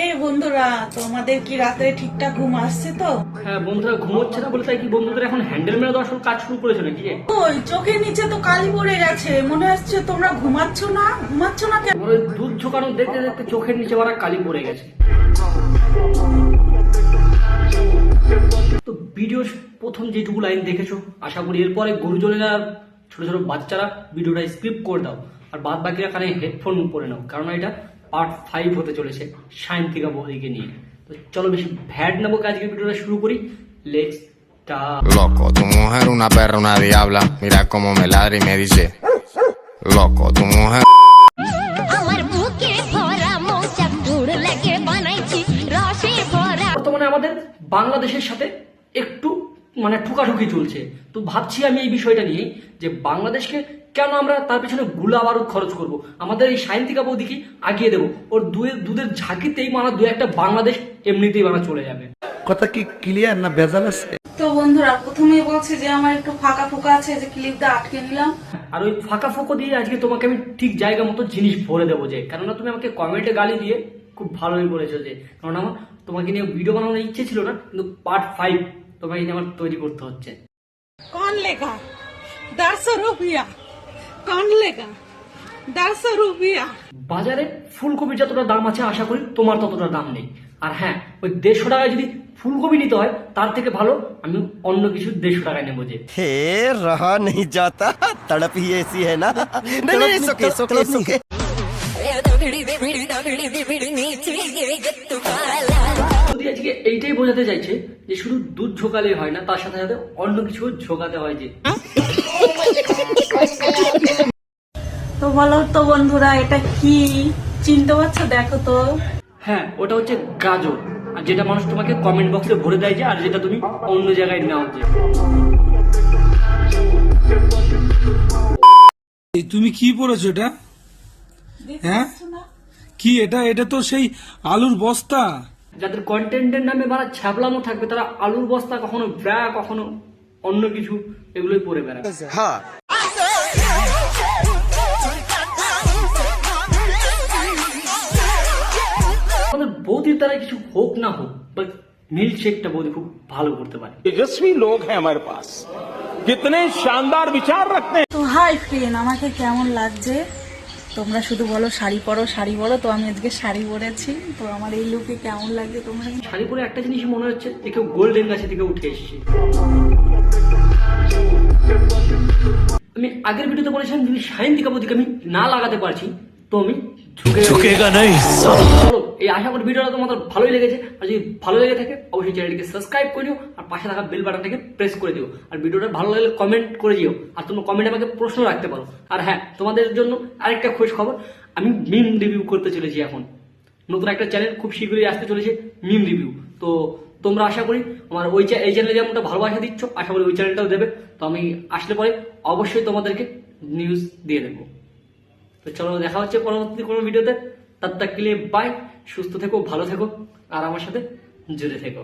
এই বন্ধুরা, তোমাদের কি রাতে ঠিকঠাক ঘুম আসছে তো? হ্যাঁ, বন্ধুরা ঘুমোচ্ছে না বলে তাই কি বন্ধুদের এখন হ্যান্ডেল মেরে দেওয়ার কাজ শুরু করেছে নাকি? ওই চোখের নিচে তো কালি পড়ে গেছে, মনে হচ্ছে তোমরা ঘুমাচ্ছ না কেন? ওই দুধ ঝোঁকানো দেখতে দেখতে চোখের নিচে মারা কালি পড়ে গেছে। তো ভিডিওর প্রথম যেটুকু লাইন দেখেছো, আশা করি এরপরে গুরুজনেরা ছোট ছোট বাচ্চারা ভিডিওটা স্কিপ করে দাও, আর বাদ বাকিরা কানে হেডফোন পরে নাও, কারণ এটা পার্ট 5 হতে চলেছে সায়ন্তিকা বৌদিকে নিয়ে। তো চলো বেশি ভ্যাট নেবো, আজকে ভিডিওটা শুরু করি। Let's start. Loco, tu mujer una perra, una diabla. Mira cómo me ladra y me dice: Loco, tu mujer. বর্তমানে আমাদের বাংলাদেশের সাথে একটু ঠুকাঠুকি চলছে। তো ভাবছি আমি এই বিষয়টা নিয়ে যে বাংলাদেশকে কেন আমরা তার পেছনে গুলা বারুদ খরচ করব, আমাদের এই সায়ন্তিকা বৌদিকে আগিয়ে দেবো। ওর দুধের ঝাঁকিতেই দু একটা বাংলাদেশ এমনিতেই চলে যাবে। কথা কি ক্লিয়ার না ভেজাল আছে? তো বন্ধুরা, প্রথমেই বলছি যে আমার একটু ফাঁকা ফোকা আছে, যে ক্লিপটা আটকে নিলাম। আর ওই ফাঁকা ফোঁকো দিয়ে আজকে তোমাকে আমি ঠিক জায়গা মতো জিনিস ভরে দেবো, যে কেননা তুমি আমাকে কমেন্টে গালি দিয়ে খুব ভালোই বলেছো, যে কারণ আমার তোমাকে নিয়ে ভিডিও বানানোর ইচ্ছে ছিল না, কিন্তু পার্ট 5 তোমাকে নিয়ে আমার তৈরি করতে হচ্ছে। कौन लेगा 150 रुपया? कौन लेगा 150 रुपया? বাজারে ফুলকপির যতটা দাম আছে আশা করি তোমার ততটা দাম নেই। আর হ্যাঁ, ওই 150 টাকায় যদি ফুলকপি নিতে হয় তার থেকে ভালো আমি অন্য কিছু 150 টাকায় নেবো। যে हे रहा नहीं जाता, तड़प ही ऐसी है ना। नहीं नहीं, सोके सोके सोके। যদি আজকে এইটাই বোঝাতে চাইছে যে শুধু দুধ ঝোকালে হয় না, তার সাথে সাথে অন্য কিছু ঝোকাতে হয়। যে তো বলো তো বন্ধুরা, এটা কি চিনতে পারছো? দেখো তো। হ্যাঁ, ওটা হচ্ছে গাজর, আর যেটা মানুষ তোমাকে কমেন্ট বক্সে ভরে দেয়, যে আর যেটা তুমি অন্য জায়গায় নাও। যে তুমি কি পড়েছো এটা? হ্যাঁ, কি এটা? এটা তো সেই আলুর বস্তা। যাদের কন্টেন্টের নামে ছ্যাবলামো থাকবে, তারা আলুর বস্তা, কখনো ব্র্যা, কখনো অন্য কিছু, এগুলোই পরে বেড়াবে। हाँ আমাদের বৌদির দ্বারা কিছু হোক না হোক, বাট মিল্ক শেকটা বৌদি খুব ভালো করতে পারে। तेजस्वी लोग हैं हमारे पास, कितने शानदार विचार रखते हैं। তো হাই ফ্রেন্ড, আমাকে কেমন লাগছে তোমরা শুধু বলো। শাড়ি পরো শাড়ি পরো, তো আমি আজকে শাড়ি পরেছি। তো আমার এই লুকে কেমন লাগছে তোমরা? শাড়ি পরে একটা জিনিস মনে হচ্ছে যে কেউ গোল্ডেন গাছে থেকে উঠে এসেছে। আমি আগের ভিডিওতে বলেছিলাম যদি সায়ন্তিকা বৌদিকে আমি না লাগাতে পারছি তো আমি ঝুঁকেগা नहीं। চলো, এই আশা করি ভিডিওটা তোমাদের ভালোই লেগেছে। আর যদি ভালো লেগে থাকে অবশ্যই চ্যানেলটিকে সাবস্ক্রাইব করে দিও, আর পাশে থাকা বেল বাটনটাকে প্রেস করে দিও। আর ভিডিওটা ভালো লাগলে কমেন্ট করে দিও, আর তোমরা কমেন্টে আমাকে প্রশ্ন রাখতে পারো। আর হ্যাঁ, তোমাদের জন্য আরেকটা খোঁজ খবর, আমি মিম রিভিউ করতে চলেছি। এখন নতুন একটা চ্যানেল খুব শীঘ্রই আসতে চলেছে, মিম রিভিউ। তো তোমরা আশা করি আমার এই চ্যানেলে যেমনটা ভালোবাসা দিচ্ছ, আশা করি ওই চ্যানেলটাও দেবে। তো আমি আসলে পরে অবশ্যই তোমাদেরকে নিউজ দিয়ে দেবো। তো চলো, দেখা হচ্ছে পরবর্তী কোনো ভিডিওতে। ততক্ষণ বাই, সুস্থ থেকো, ভালো থেকো, আর আমার সাথে জুড়ে থেকো।